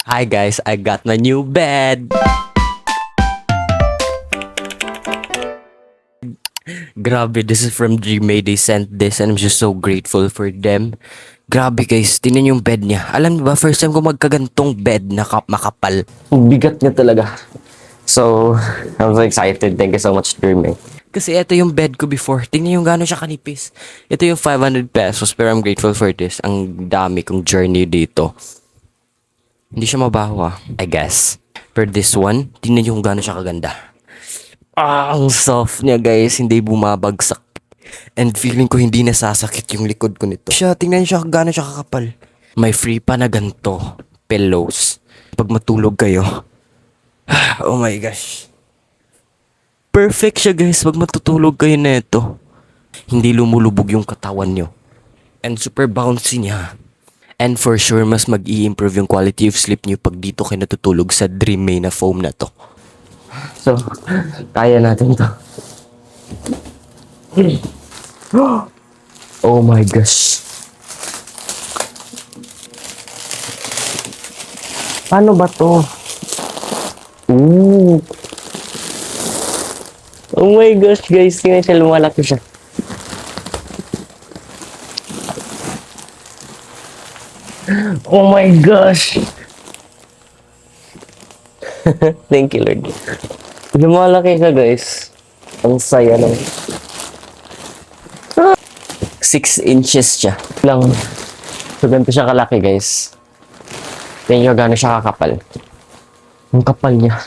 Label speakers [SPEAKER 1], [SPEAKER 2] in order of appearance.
[SPEAKER 1] Hi guys, I got my new bed. Grabe, this is from Gmail. They sent this and I'm just so grateful for them. Grabe guys, tingnan yung bed niya. Alam niyo ba, first time ko magkagantong bed na makapal. Ang bigat niya talaga. So, I'm so excited. Thank you so much, Gmail. Kasi ito yung bed ko before. Tingnan yung gano'n siya kanipis. Ito yung 500 pesos pero I'm grateful for this. Ang dami kong journey dito. Hindi siya mabaho I guess. For this one, tingnan nyo kung gaano siya kaganda. Ang soft niya guys, hindi bumabagsak. And feeling ko hindi nasasakit yung likod ko nito. Tingnan siya kung gaano siya kakapal. May free pa na ganito, pillows. Pag matulog kayo. Oh my gosh. Perfect siya guys pag matutulog kayo na ito. Hindi lumulubog yung katawan nyo. And super bouncy niya. And for sure, mas mag-i-improve yung quality of sleep nyo pag dito kayo natutulog sa Dreammate na foam na to. So, kaya natin to. Oh my gosh. Paano ba to? Ooh. Oh my gosh guys, tingnan siya, lumalaki siya. Oh my gosh! Thank you, Lord. Lumalaki ka, guys. Ang saya lang. 6 inches siya. Lang. So, ganito siya kalaki, guys. Tingnan nyo gano'n siya kakapal. Ang kapal niya.